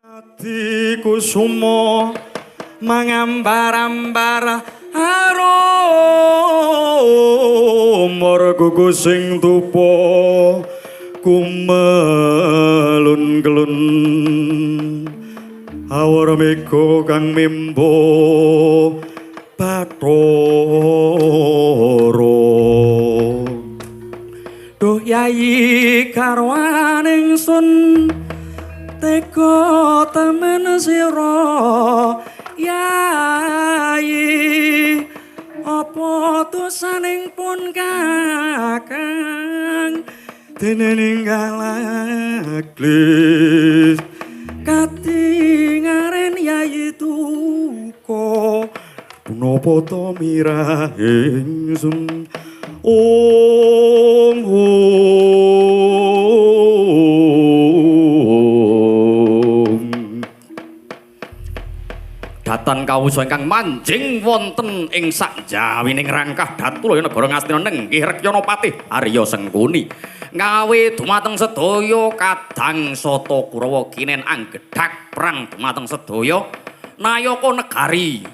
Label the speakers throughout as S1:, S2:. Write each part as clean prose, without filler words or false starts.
S1: Ati kusuma mangambar-ambar arum marga sing tupa kumelun-kelun awara mega kang mimba Bathara duh yayi karwaning sun teka temen sira yayi apa dosaning pun kakang dene ninggalaken katingaren yayi duka punapa ta mirah ingsun om datan kawusa ingkang manjing wonten ing sakjawining rangkah datula negara Ngastina nenggih Rekyanapati Arya Sengkuni ngawe dumateng sedaya kadang sata Kurawa kinen anggedhak perang dumateng sedaya nayaka negari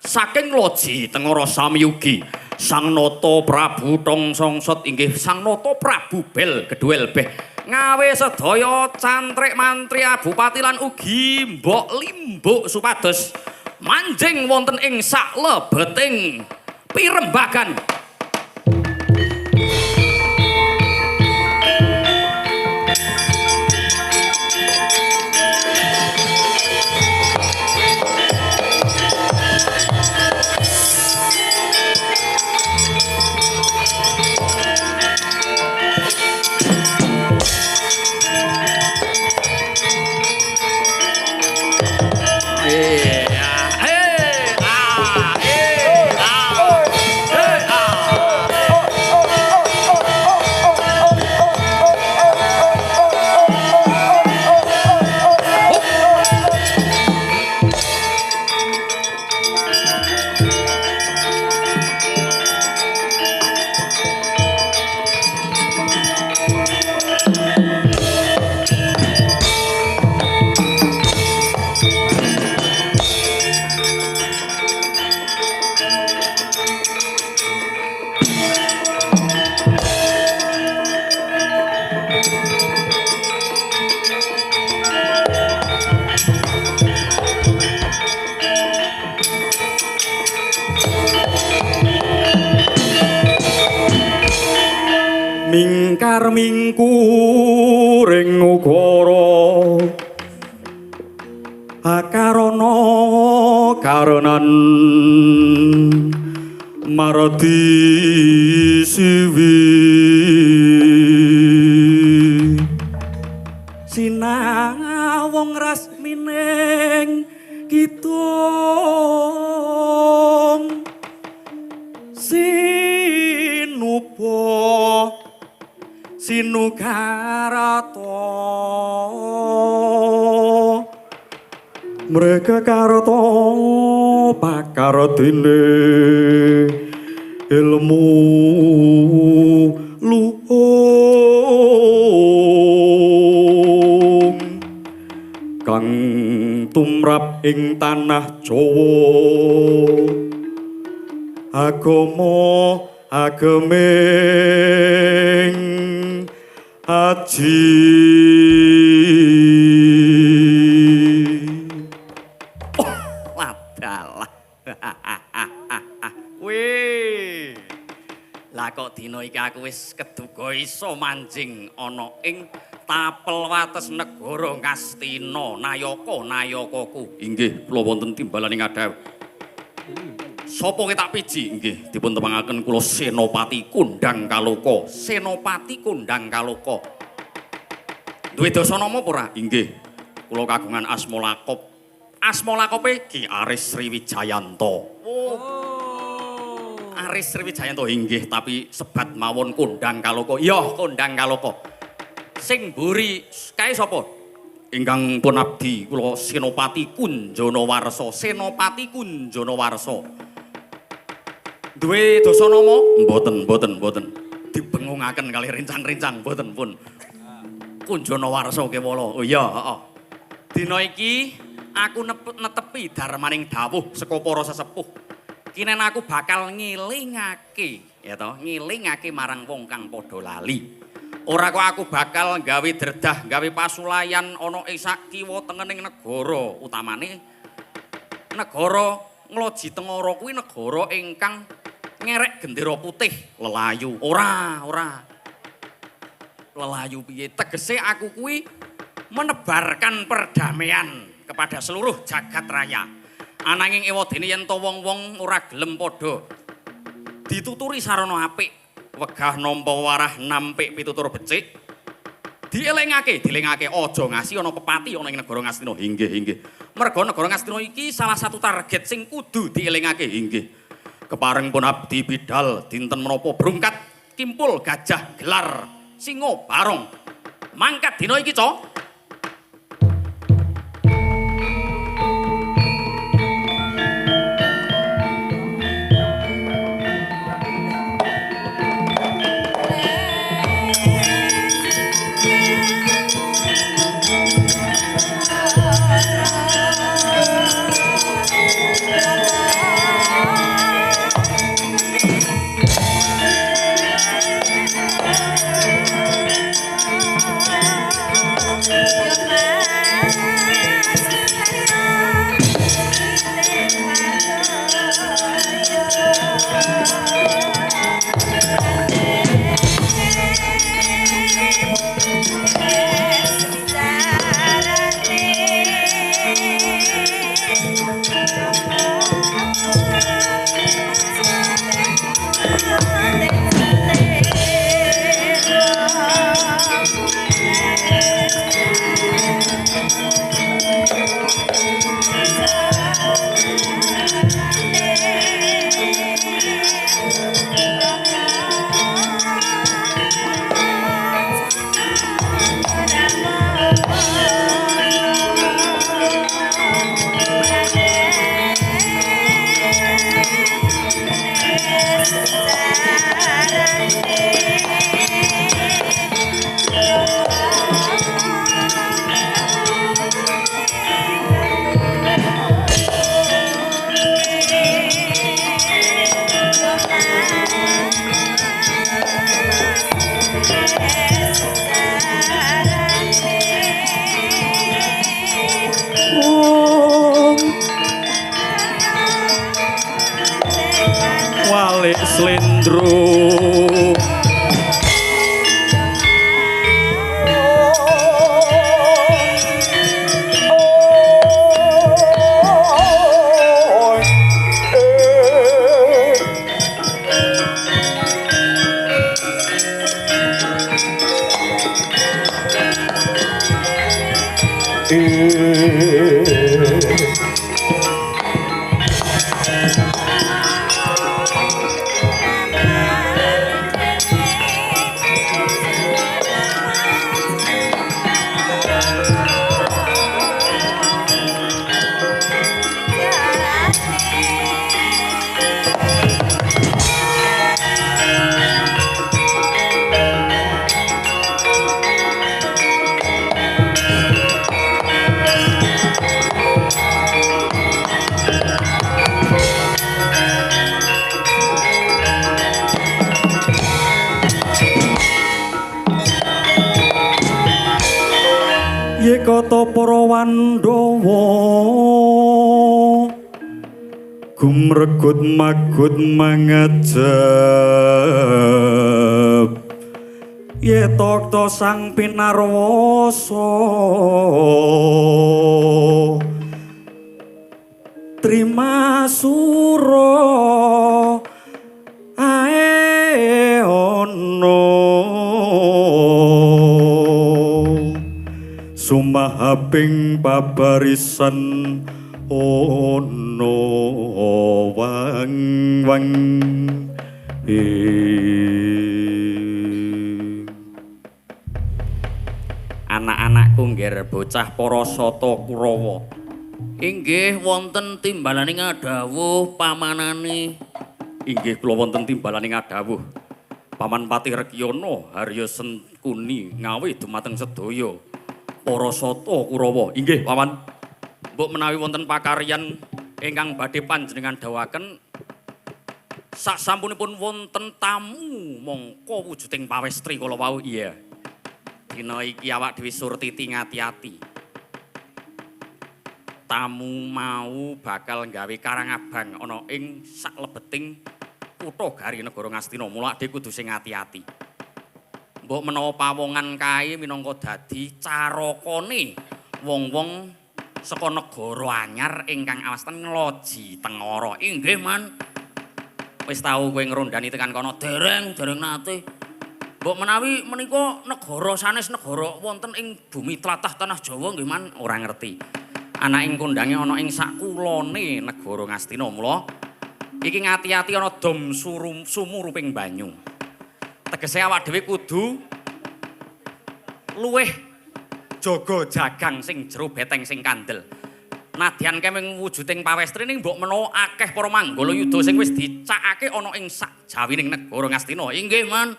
S1: saking loji tengara samyugi Sang Nata Prabu Tongsongsot inggih Sang Nata Prabu Bel Geduel Beh ngawe sedaya cantrik mantri bupati lan ugi mbok limbuk supados manjing wonten ing saklebeting pirembagan mingkar mingkuring ukara akarana karenan maradi siwi sinawong rasmining kidung sinupa sinukarata mereka karata pakaradene ilmu luhung kang tumrap ing tanah Jawa agama ageming haji wadalah weh lah kok dina iki aku wis keduga iso manjing ana ing tapel wates negara Ngastina nayakaku inggih kula wonten timbalaning adhaw sapa ketak piji nggih dipun tepangaken kula Senopati Kundang Kaloka. Senopati Kundang Kaloka. Duwe dasanama apa ora? Inggih. Kula kagungan asma lakop. Asma lakope Ki Aris Sriwijayanto. Oh. Aris Sriwijayanto inggih tapi sebat mawon Kundang Kaloka. Iya, Kundang Kaloka. Sing mburi kae sapa? Ingkang pun abdi kula Senopati Kunjanawarsa. Senopati Kunjanawarsa. Duwe dasanama? Mboten. Dibengungaken kali rencang-rencang mboten pun. Kunjanawarsa kewala. Oh iya, heeh. Dina iki aku netepi darmaning dawuh saka para sesepuh. Kinen aku bakal ngilingake, ya toh, ngilingake marang wong kang padha lali. Ora kok aku bakal gawe dredah, gawe pasulayan ana ing sak kiwa tengening negara, utamane negara Ngloji Tengara kuwi negara ingkang ngerek gendera putih, lelayu. Ora. Lelayu piye? Tegese aku kuwi menebarkan perdamaian kepada seluruh jagat raya. Ananging ewadene yen to wong-wong ora gelem padha dituturi sarana apik, wegah nampa warah nampik pitutur becik. Dilingake aja ngasi ana pepati ana ing negara Ngastina. Inggih. Merga negara Ngastina iki salah satu target sing kudu dielingake. Inggih. Kepareng pun abdi bidal dinten menapa brungkat kimpul gajah gelar singa barong. Mangkat dina iki, Cok. Walik slendro Yekata para Wandawa gumregut magut mangajab Yetakta sang pinarwasa trima sura ae ana sumahaping pabarisan ana wang-wang anak-anakku ngger bocah para sata Kurawa inggih wonten timbalaning adawuh pamanane inggih kula wonten timbalaning adawuh Paman Pati Rekyana Harya Sengkuni ngawi dumateng sedaya para sata Kurawa. Inggih, Paman. Mbok menawi wonten pakaryan ingkang badhe panjenengan dawuhaken sasampunipun wonten tamu mongko wujuding pawestri kala wau. Iya. Dina iki awak dhewe Surtiti ngati-ati. Tamu mau bakal nggawe karangabang ana ing saklebeting kutha Gari negara Ngastina. Mula dhek kudu sing ati-ati. Mbok menawa pawongan kae minangka dadi carakane wong-wong saka negara anyar ingkang awasten ngloji Tengara. Inggih, Man. Wis tau kowe ngrondani tekan kono? Dereng nate. Mbok menawi menika negara sanes negara wonten ing bumi tlatah tanah Jawa nggih, Man, ora ngerti. Anaking kondange ana ing sakulone negara Ngastina. Mula iki ngati-ati ana dom sumuruping banyu. Tegese awak dhewe kudu luweh jaga jagang sing jero beteng sing kandel. Nadyan kemeng wujuding pawestri ning mbok menawa akeh para manggala yuda sing wis dicakake ana ing sakjawining negara Ngastina. Inggih, Man.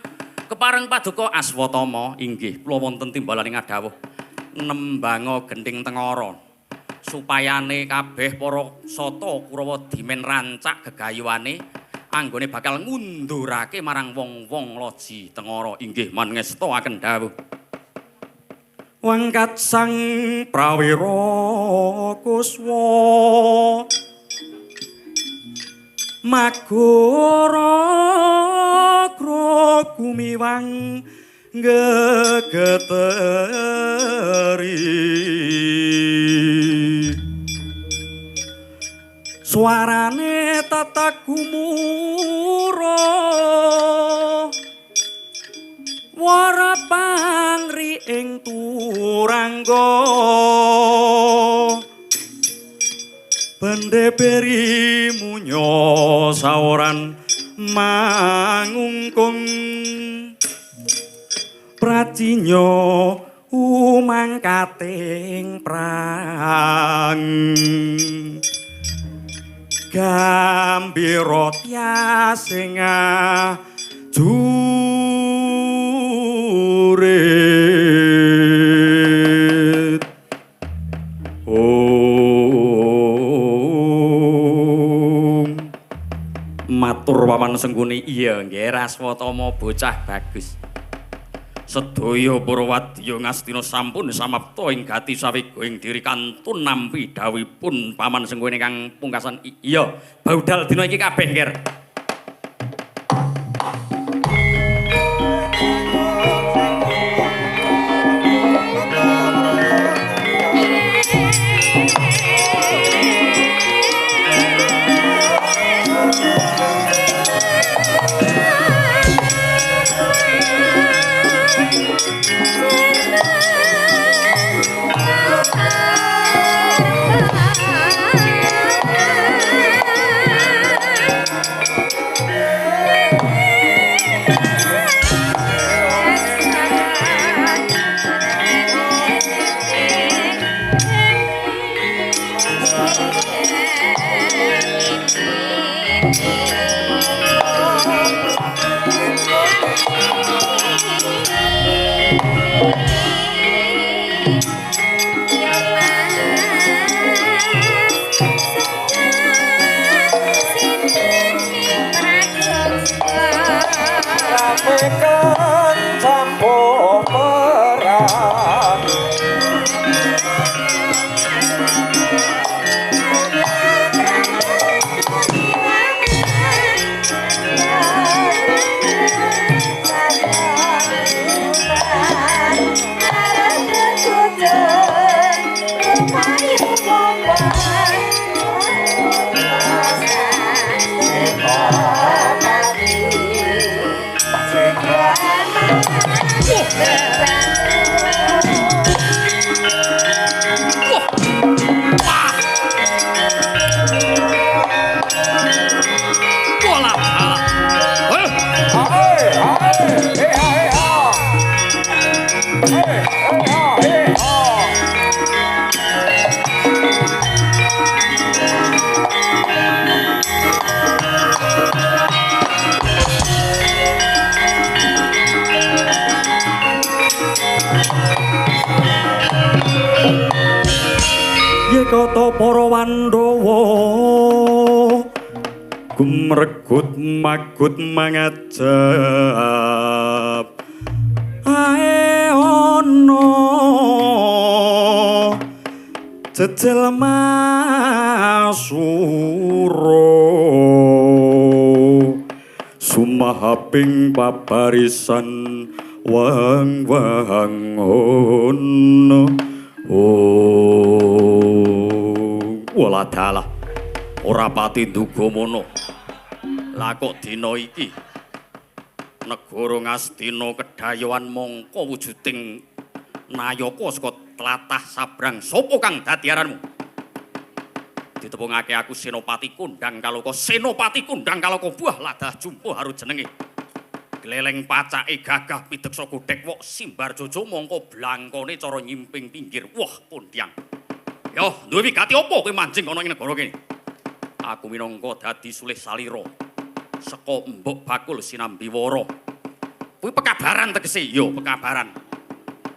S1: Kepareng paduka Aswatama, inggih kula wonten timbalaning adawuh nembanga gending Tengara. Supayane kabeh para sata Kurawa dimen rancak gegayuhane anggone bakal ngundurake marang wong-wong loji Tengara. Inggih, Man ngestakaken dawuh. Wangkat sang prawira kuswa magara kro kumiwang gegeteri suarane tata gumura wara pangri ing turangga bendeberi munyo saoran mangungkung pracinyo umangkating prang gambira tiasinga jurit matur Paman Sengkuni. Iya nggih Raswatama bocah bagus. Sedaya para wadya Ngastina sampun samapta ing gati sawega ing diri kantun nampi dawuhipun Paman Sengkuni kang pungkasan. Iya baudal dina iki kabeh nggih. kata para Pandhawa gumregut magut mangajab ae ana jejel masura sumahaping pabarisan wang-wang ono wala dalah ora pati nduga mono lah kok dina iki negara Ngastina kedayoan mangka wujuding Nayaka saka tlatah sabrang sapa kang dadi aranmu ditepungake aku Senopati Kondang Kaloka buah ladah jumpa haru jenenge gleleng pacake gagah pideksa godhek wok simbar jojo mangka blangkone cara nyimping pinggir wah Kondyang yo duwe wigati apa kowe mancing ana ing negara kene aku minangka dadi sulih salira saka Mbok Bakul Sinambiwara kuwi pekabaran tegese yo pekabaran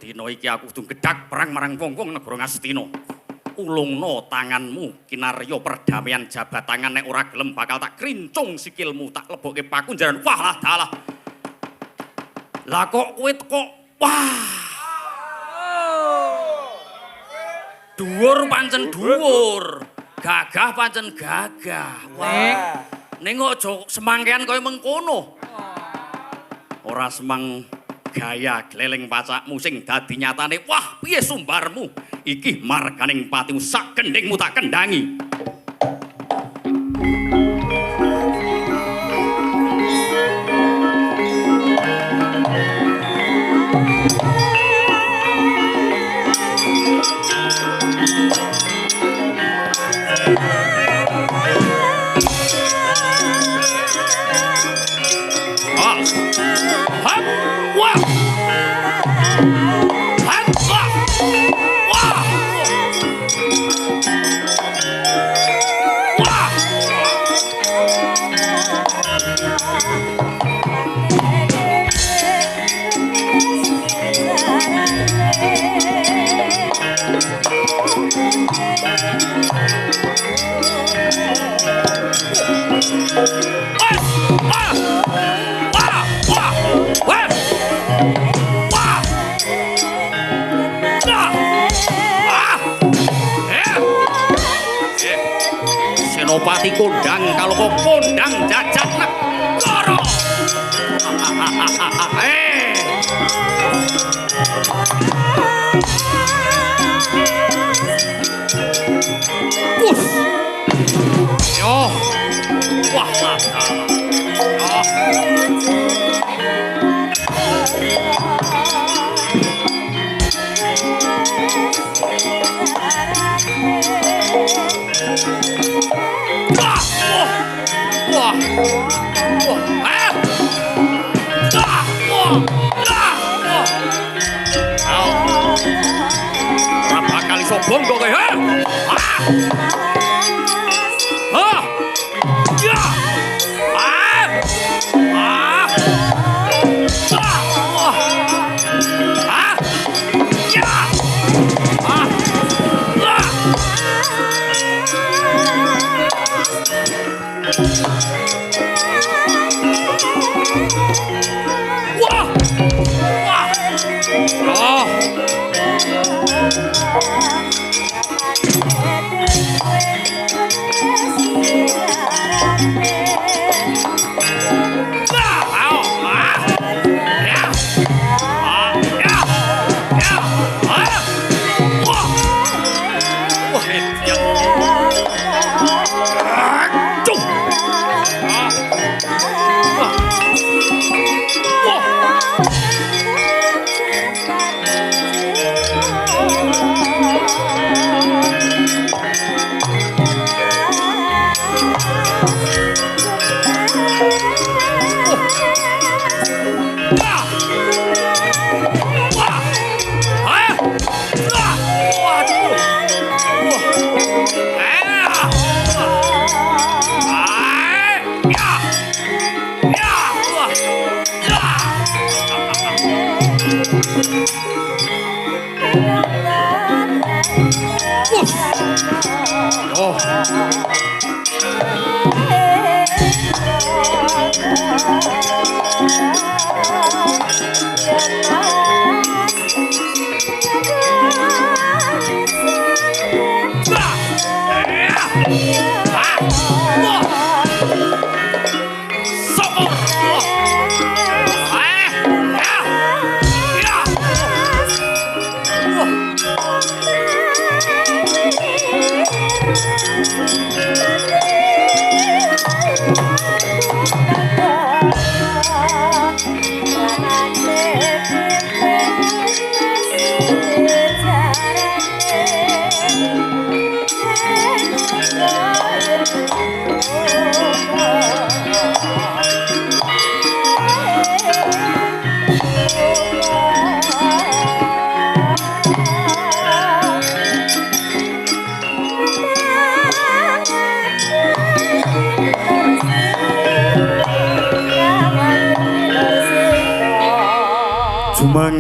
S1: dina iki aku kudu gedhak perang marang wong-wong negara Ngastina ulungna tanganmu kinarya perdamaian jabat tangan nek ora gelem bakal tak krincung sikilmu tak lebokke pakunjaran wah lah dalah lah kok kowe teko wah dhuwur pancen dhuwur gagah pancen gagah wah ning aja semangkean kaya mengkono ora semang gaya gleleng pacakmu sing dadi nyatane wah piye sumbarmu iki marganing patimu sak gendhingmu tak kendangi Senopati Kondang Kaloka Kondang Jajak Negara. Yo. Wah, bongo kowe ha ya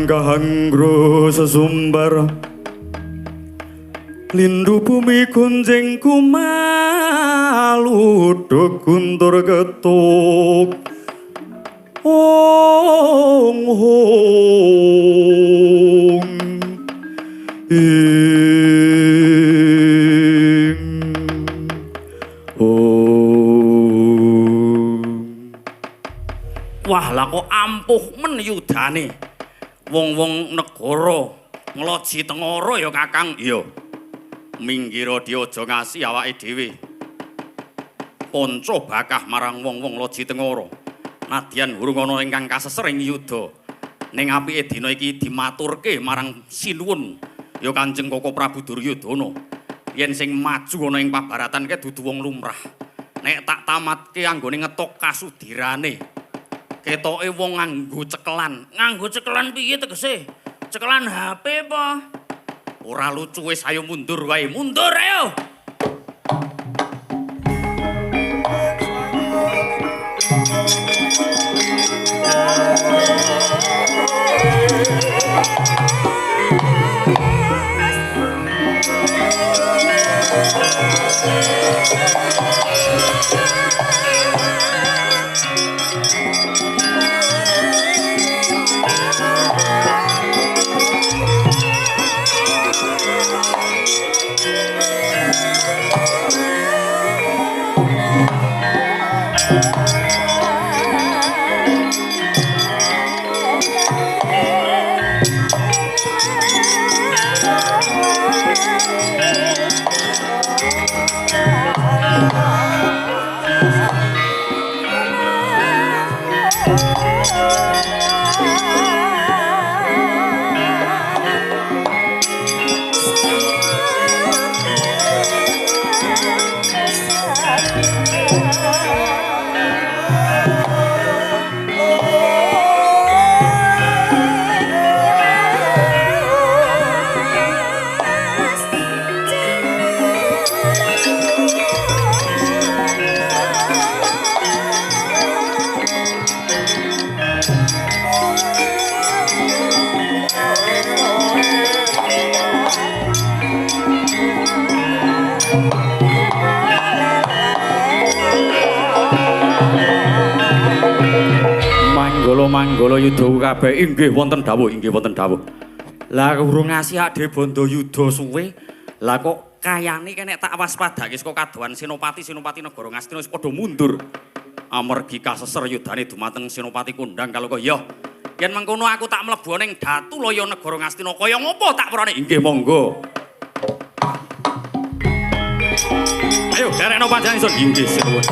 S2: Manggahangro sesumbar lindu bumi gunjing kumaluduk guntur ketuk ong hong ing
S1: wah lah kok ampuh men yudane wong-wong negara ngloji tengara ya Kakang iya minggiro dia aja ngasih awake dhewe ponco bakah marang wong-wong loji tengara nadyan urung ana ingkang kasesering yuda ning apike dina iki dimaturke marang sinuwun ya Kanjeng Koko Prabu Duryudana yen sing maju ana ing pabaratan ke dudu wong lumrah nek tak tamatke anggone ngetok kasudirane ketoke wong nganggo cekelan piye tegese cekelan HP apa ora lucu wis ayo mundur wae mundur ayo Manggala yudha kabeh inggih wonten dawuh lah urung ngasih ade bondo yudha suwe lah kok kayane nek tak waspadake saka kadohan Senopati negara Ngastina wis padha mundur amargi kaseser yudane dumateng Senopati Kondang kalau kok ya yen mengkono aku tak mlebu ning Datulaya negara Ngastina kaya ngopo tak prane inggih monggo ayo derekno panjenengan inggih sinuwun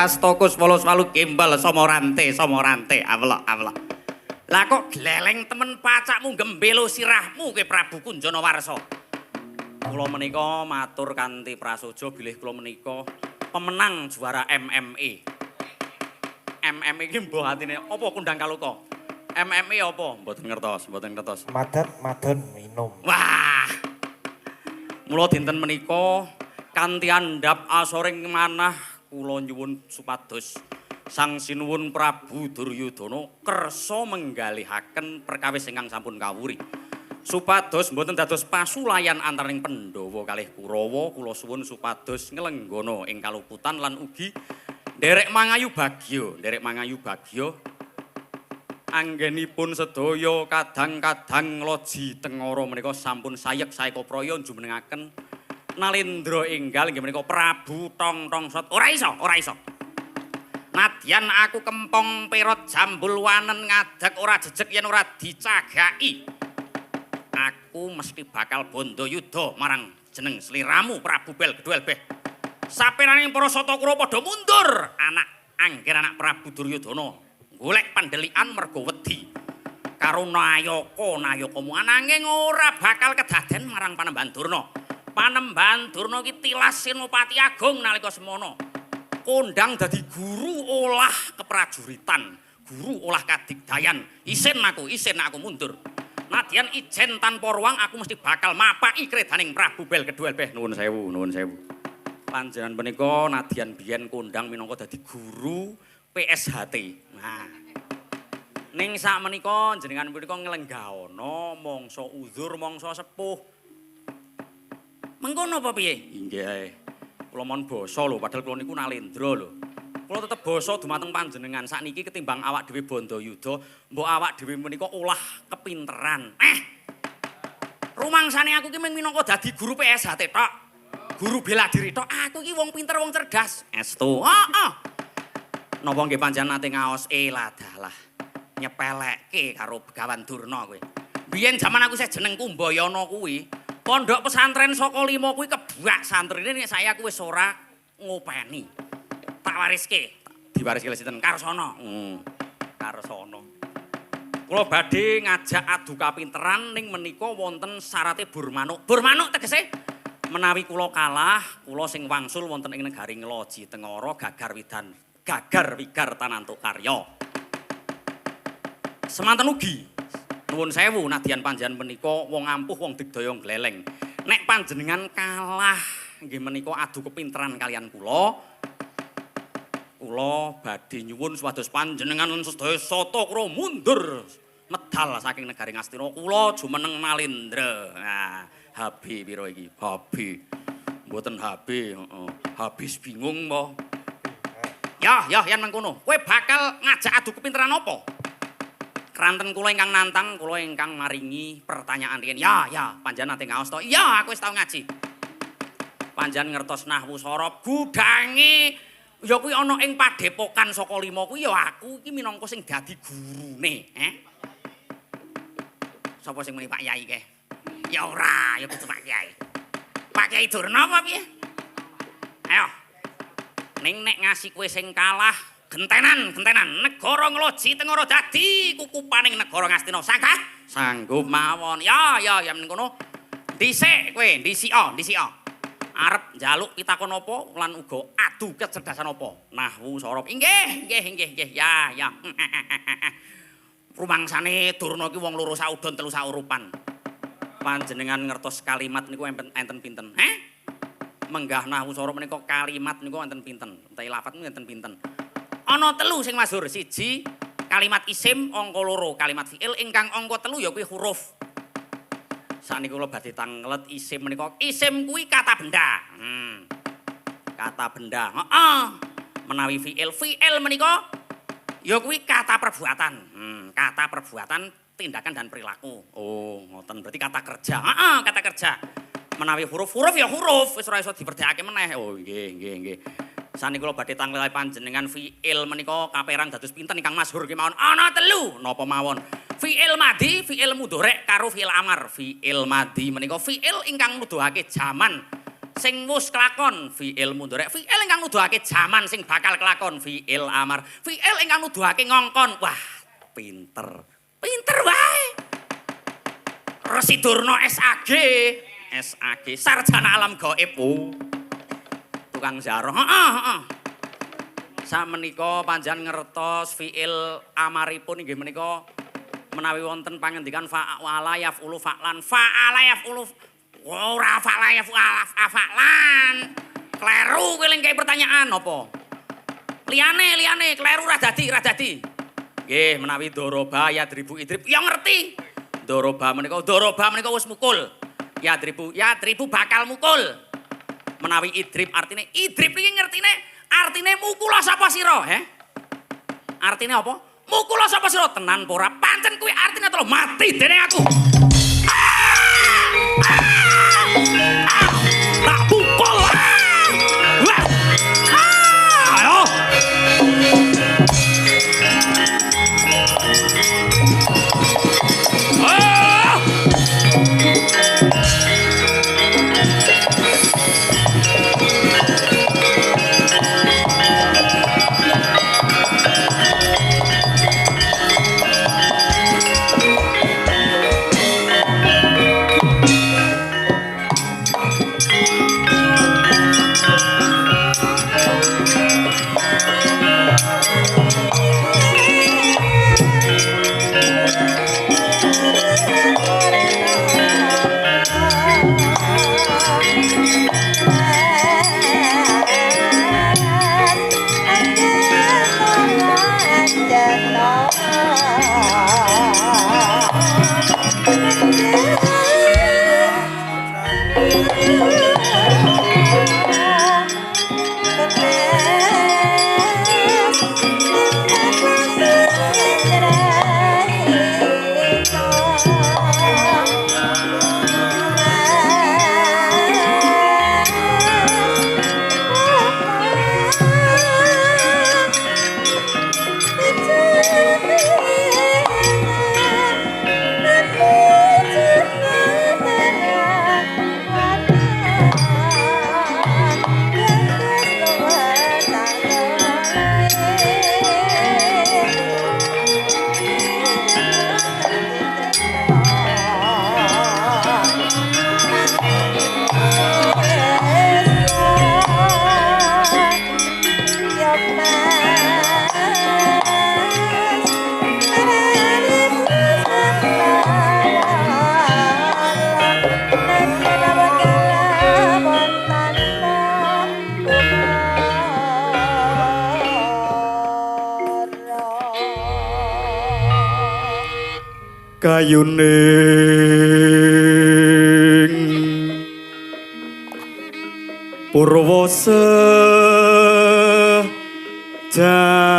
S1: Astokus polos walu gembal somorante awla lah kok gleleng temen pacakmu gembelo sirahmu ke Prabu Kunjana Warsa kula menika matur kanthi prasaja bilih kula menika pemenang juara MMA iki mbah atine apa Kundang Kaluka MMA apa mboten ngertos
S3: Madat minum
S1: wah mula dinten menika kanthi andhap asoring manah kula nyuwun supados Sang Sinuwun Prabu Duryudana kersa menggalihaken perkawis ingkang sampun kawuri. Supados mboten dados pasulayan antaraning Pandhawa kalih Kurawa, kula suwun supados nglenggana ing kaluputan lan ugi nderek mangayu bagya anggenipun sedaya kadang-kadang loji tengara menika sampun sayek saeka praya jumenengaken Nalendra enggal inggih menika Prabu Tongtongsot. Ora iso. Nadyan aku kempong perot jambul wanen ngadeg ora jejeg yen ora dicagaki. Aku mesti bakal bondo yudha marang jeneng sliramu Prabu Belgedwel beh. Sapéraning para Satakura padha mundur, anak Prabu Duryudana golek pandhelikan mergo wedi karo Nayaka-Nayakamu ananging ora bakal kedaden marang Panembahan Durna. Panembahan Durna iki tilas Senopati Agung nalika semana. Kondang dadi guru olah keprajuritan, guru olah kadigdayan. Isin aku mundur. Nadyan ijen tanpa ruang aku mesti bakal mapaki kredaning Prabu Belgedwel beh. Nuwun sewu. Panjenengan menika nadyan biyen kondang minangka dadi guru PSHT. Nah. Ning sakmenika jenengan punika nglenggawana mangsa uzur, mangsa sepuh. Mengkono apa piye? Inggih. Kula mon basa lho, padahal kula niku Nalendra lho. Kula tetep basa dumateng panjenengan sakniki ketimbang awak dhewe Bandayuda, mbok awak dhewe menika olah kepinteran. Rumangsane aku ki mung minangka dadi guru PSHT tok. Guru bela diri tok. Aku ki wong pinter, wong cerdas. Estu. Heeh. Napa nggih panjenengan nate ngaos dalah. Nyepelekke karo Begawan Durna kowe. Biyen jaman aku sih jeneng Kumbayana kuwi, pondok pesantren saka 5 kuwi kebuak santrine nek saya aku wis ora ngopeni. Tak wariske. Diwariske le sinten? Karsana. Karsana. Kula badhe ngajak adu kapinteran ning menika wonten syarate Burmanuk. Burmanuk tegese menawi kula kalah, kula sing wangsul wonten ing negaring Loji Tengara gagar wigar tanantuk karya. Semanten ugi nuwun sewu nadyan panjenengan menika wong ampuh wong digdaya gleleng. Nek panjenengan kalah nggih menika adu kepinteran kalian kula badhe nyuwun supados panjenengan sedaya Satakura mundur medal saking negaring Astina. Kula jumeneng Nalendra. Nah, HB pira iki? HB. Mboten HB, heeh. Habis bingung po. Ya, yen mengkono. Kowe bakal ngajak adu kepinteran apa? Kranten kula ingkang nantang, kula ingkang maringi pertanyaan riyen. Ya, panjenengan nate ngaos to? Iya, aku wis tau ngaji. Panjenengan ngertos nahwu sorab gudange ya kuwi ana ing padepokan saka 5 kuwi ya aku iki minangka sing dadi gurune, Sapa sing muni Pak Yai ke? Ya ora, ya kudu Pak Yai. Pak Yai Durna apa piye? Ayo. Ning nek ngasih kowe sing kalah gentenan negara Ngloji Tengara dadi kukupaning negara Ngastina. Sanggup mawon. Ya men kono. Dhisik kowe, dhisika. Arep njaluk pitakon apa lan uga adu kecerdasan apa? Nahwu sorab. Inggih. Ya. Rumangsane Durna ki wong loro saudon telu saurupan. Panjenengan ngertos kalimat niku enten pinten? Menggah nahwu sorab menika kalimat niku enten pinten? Utawi lafat niku enten pinten? Ana 3 sing masyhur. 1 kalimat isim angka 2, kalimat fiil ingkang angka 3 ya kuwi huruf. Sakniki kula badhe tanglet isim menika. Isim kuwi kata benda. Kata benda. Heeh. Menawi fiil menika ya kuwi kata perbuatan. Kata perbuatan, tindakan dan perilaku. Oh, ngoten. Berarti kata kerja. Heeh, kata kerja. Menawi huruf ya huruf. Wis ora iso diberdayake meneh. Oh, nggih. Saniki kula badhe tanglet panjenengan fiil menika kaperang dados pinten ingkang masyhur ki mawon. Ana 3. Napa mawon? Fi'il madhi, fi'il mudhari karo fi'il amar. Fi'il madhi menika fi'il ingkang nuduhake jaman sing wis kelakon. Fi'il mudhari fi'il ingkang nuduhake jaman sing bakal kelakon. Fi'il amar fi'il ingkang nuduhake ngongkon. Wah, pinter wae. Resi Durna SAG sarjana alam gaib. Tukang zaro. Heeh. Samenika panjenengan ngertos fi'il amaripun inggih menika menawi wonten pangendikan fa'ala yaf'ulu fa'lan ora fa'la yaf'ala fa'lan kleru kowe lengke pertanyaan apa Liyane kleru ra dadi. Nggih, menawi Doroba Yadribu Idrib ya ngerti. Doroba menika wis mukul. Yadribu bakal mukul. Menawi Idrib artine Idrib iki ngertine artine mukula sapa sira, Artine apa? Mukula sapa sira tenan apa ora? Pancen kuwi artine telo mati dening aku. Tak pukul. Ayo.
S2: Kayuning Purwasa jati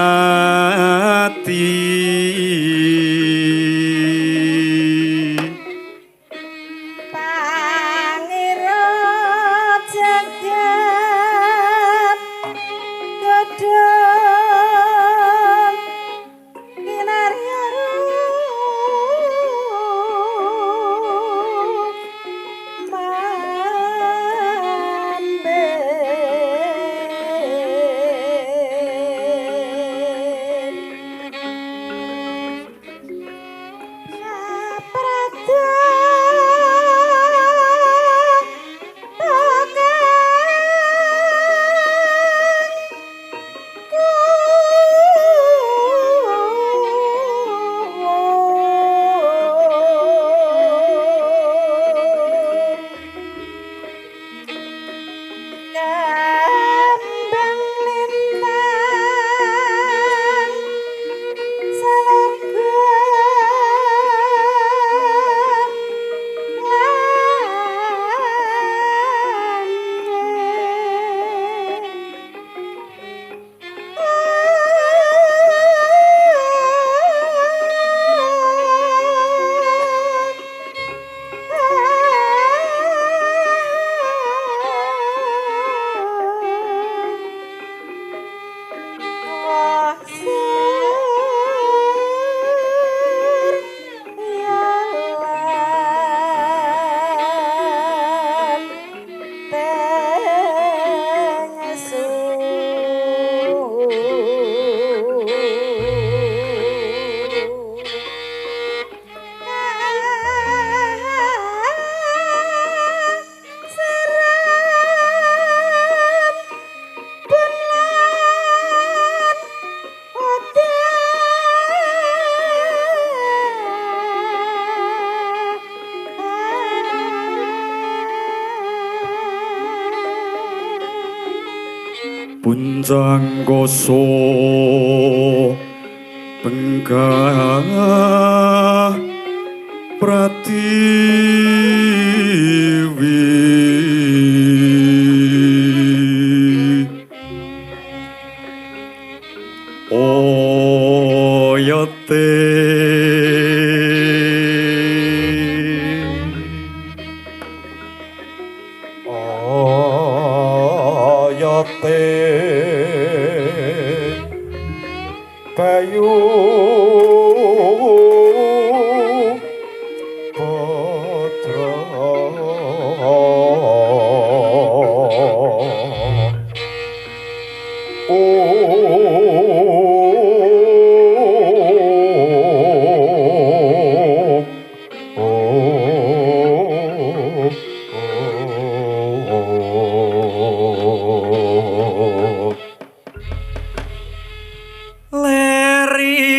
S2: punjang koso penggah pratiwi oyate
S3: oyate kayu putra
S1: Leri